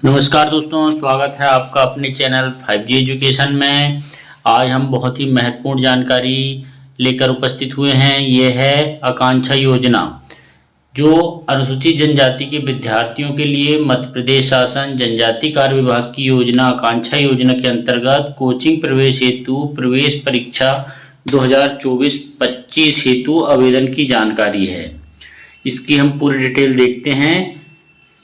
नमस्कार दोस्तों, स्वागत है आपका अपने चैनल 5G एजुकेशन में। आज हम बहुत ही महत्वपूर्ण जानकारी लेकर उपस्थित हुए हैं। ये है आकांक्षा योजना, जो अनुसूचित जनजाति के विद्यार्थियों के लिए मध्य प्रदेश शासन जनजाति कार्य विभाग की योजना आकांक्षा योजना के अंतर्गत कोचिंग प्रवेश हेतु प्रवेश परीक्षा 2024-25 हेतु आवेदन की जानकारी है। इसकी हम पूरी डिटेल देखते हैं।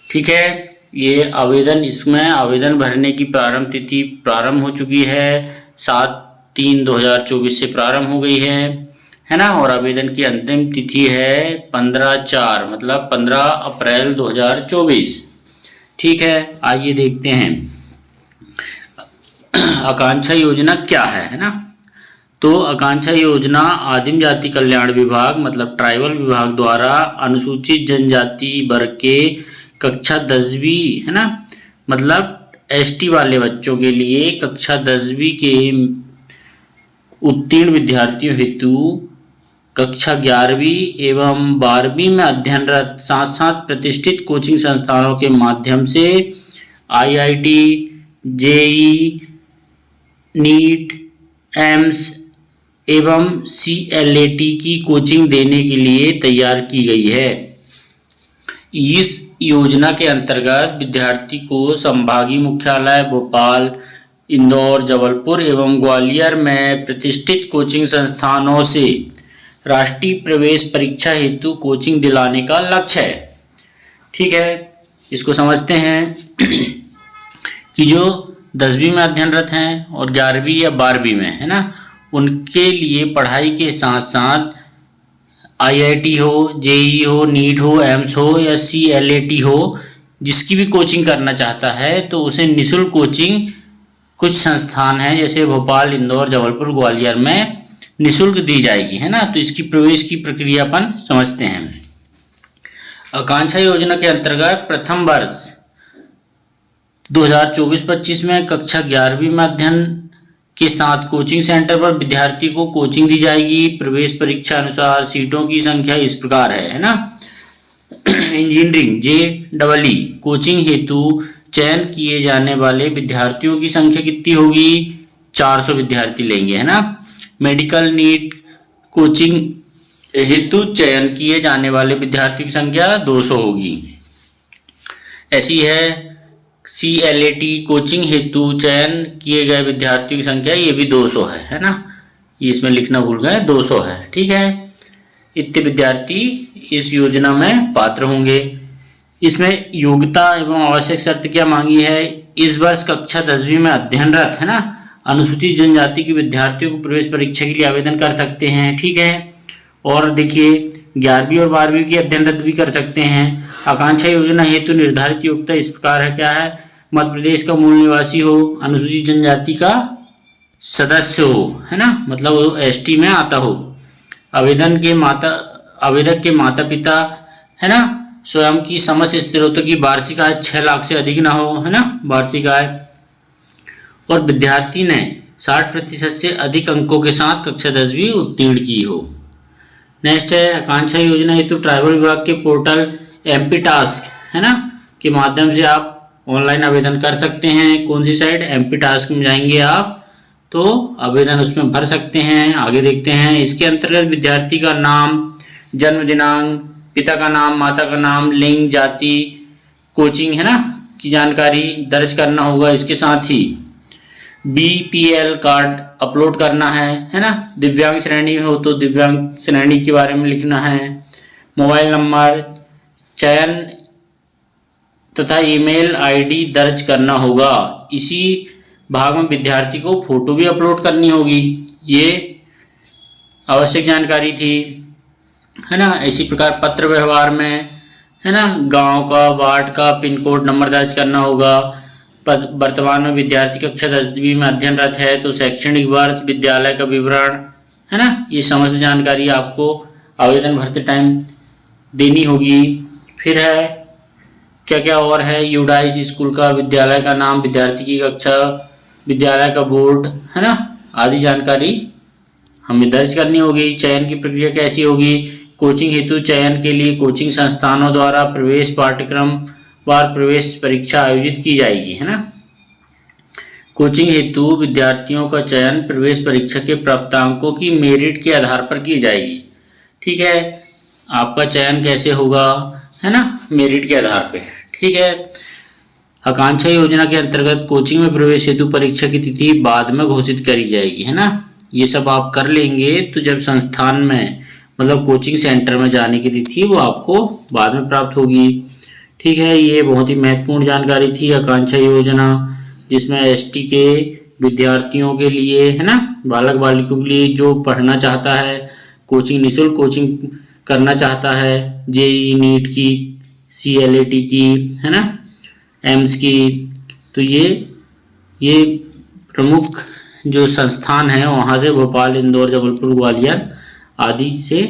ठीक है, ये आवेदन, इसमें आवेदन भरने की प्रारंभ तिथि प्रारंभ हो चुकी है। 7/3/2024 से प्रारंभ हो गई है ना। और आवेदन की अंतिम तिथि है 15/4 मतलब 15 अप्रैल 2024। ठीक है, आइए देखते हैं आकांक्षा योजना क्या है ना। तो आकांक्षा योजना आदिम जाति कल्याण विभाग मतलब ट्राइबल विभाग द्वारा अनुसूचित जनजाति वर्ग के कक्षा 10वीं है ना, मतलब एसटी वाले बच्चों के लिए कक्षा 10वीं के उत्तीर्ण विद्यार्थियों हेतु कक्षा 11वीं एवं 12वीं में अध्ययनरत साथ साथ प्रतिष्ठित कोचिंग संस्थानों के माध्यम से आईआईटी, जेई, नीट, एम्स एवं सीएलएटी की कोचिंग देने के लिए तैयार की गई है। इस योजना के अंतर्गत विद्यार्थी को संभागीय मुख्यालय भोपाल, इंदौर, जबलपुर एवं ग्वालियर में प्रतिष्ठित कोचिंग संस्थानों से राष्ट्रीय प्रवेश परीक्षा हेतु कोचिंग दिलाने का लक्ष्य है। ठीक है, इसको समझते हैं कि जो 10वीं में अध्ययनरत हैं और 11वीं या 12वीं में है ना, उनके लिए पढ़ाई के साथ साथ आईआईटी हो, जेई हो, नीट हो, एम्स हो या सीएलएटी हो, जिसकी भी कोचिंग करना चाहता है तो उसे निःशुल्क कोचिंग कुछ संस्थान हैं जैसे भोपाल, इंदौर, जबलपुर, ग्वालियर में निःशुल्क दी जाएगी है ना। तो इसकी प्रवेश की प्रक्रिया अपन समझते हैं। आकांक्षा योजना के अंतर्गत प्रथम वर्ष 2024-25 में कक्षा 11वीं में अध्ययन के साथ कोचिंग सेंटर पर विद्यार्थी को कोचिंग दी जाएगी। प्रवेश परीक्षा अनुसार सीटों की संख्या इस प्रकार है ना। इंजीनियरिंग JEE कोचिंग हेतु चयन किए जाने वाले विद्यार्थियों की संख्या कितनी होगी? 400 विद्यार्थी लेंगे है ना। मेडिकल नीट कोचिंग हेतु चयन किए जाने वाले विद्यार्थियों की संख्या 200 होगी। ऐसी है CLAT कोचिंग हेतु चयन किए गए विद्यार्थियों की संख्या, ये भी 200 है ना। ये इसमें लिखना भूल गए, 200 है। ठीक है, इतने विद्यार्थी इस योजना में पात्र होंगे। इसमें योग्यता एवं आवश्यक शर्त क्या मांगी है? इस वर्ष कक्षा 10वीं में अध्ययनरत है ना अनुसूचित जनजाति के विद्यार्थियों को प्रवेश परीक्षा के लिए आवेदन कर सकते हैं। ठीक है, और देखिए 11वीं और 12वीं की अध्ययनरत भी कर सकते हैं। आकांक्षा योजना हेतु निर्धारित योग्यता इस प्रकार है। क्या है? मध्य प्रदेश का मूल निवासी हो, अनुसूचित जनजाति का सदस्य हो है ना, मतलब वो एसटी में आता हो। आवेदक के माता पिता है ना, स्वयं की समस्त स्थिरों की वार्षिक आय 6 लाख से अधिक ना हो है ना, वार्षिक आय। और विद्यार्थी ने 60% से अधिक अंकों के साथ कक्षा 10वीं उत्तीर्ण की हो। नेक्स्ट है आकांक्षा योजना हेतु ट्राइबल विभाग के पोर्टल MP टास्क है ना के माध्यम से आप ऑनलाइन आवेदन कर सकते हैं। कौन सी साइट? MP टास्क में जाएंगे आप तो आवेदन उसमें भर सकते हैं। आगे देखते हैं, इसके अंतर्गत विद्यार्थी का नाम, जन्म दिनांक, पिता का नाम, माता का नाम, लिंग, जाति, कोचिंग है ना की जानकारी दर्ज करना होगा। इसके साथ ही BPL कार्ड अपलोड करना है ना। दिव्यांग श्रेणी में हो तो दिव्यांग श्रेणी के बारे में लिखना है। मोबाइल नंबर, चयन तथा ईमेल आईडी दर्ज करना होगा। इसी भाग में विद्यार्थी को फोटो भी अपलोड करनी होगी। ये आवश्यक जानकारी थी है ना। इसी प्रकार पत्र व्यवहार में है ना, गांव का, वार्ड का, पिन कोड नंबर दर्ज करना होगा। वर्तमान में विद्यार्थी कक्षा 10वीं में अध्ययनरत है तो शैक्षणिक वर्ष, विद्यालय का विवरण है ना, ये समस्त जानकारी आपको आवेदन भरते टाइम देनी होगी। फिर है क्या क्या और है? यूडाइस स्कूल का, विद्यालय का नाम, विद्यार्थी की कक्षा, विद्यालय का बोर्ड है ना, आदि जानकारी हमें दर्ज करनी होगी। चयन की प्रक्रिया कैसी होगी? कोचिंग हेतु चयन के लिए कोचिंग संस्थानों द्वारा प्रवेश पाठ्यक्रम बार प्रवेश परीक्षा आयोजित की जाएगी, है ना। कोचिंग हेतु विद्यार्थियों का चयन प्रवेश परीक्षा के प्राप्तांकों की मेरिट के आधार पर की जाएगी। ठीक है, आपका चयन कैसे होगा, है ना, मेरिट के आधार पे। ठीक है, आकांक्षा योजना के अंतर्गत कोचिंग में प्रवेश हेतु परीक्षा की तिथि बाद में घोषित करी जाएगी, है ना। ये सब आप कर लेंगे तो जब संस्थान में मतलब कोचिंग सेंटर में जाने की तिथि वो आपको बाद में प्राप्त होगी। ठीक है, ये बहुत ही महत्वपूर्ण जानकारी थी आकांक्षा योजना, जिसमें एसटी के विद्यार्थियों के लिए, है ना, बालक बालिकों के लिए जो पढ़ना चाहता है, कोचिंग निःशुल्क कोचिंग करना चाहता है, जेई नीट की, CLAT की, है ना, एम्स की, तो ये प्रमुख जो संस्थान है वहाँ से भोपाल, इंदौर, जबलपुर, ग्वालियर आदि से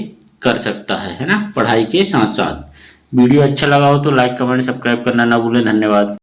कर सकता है ना, पढ़ाई के साथ साथ। वीडियो अच्छा लगा हो तो लाइक, कमेंट, सब्सक्राइब करना ना भूलें। धन्यवाद।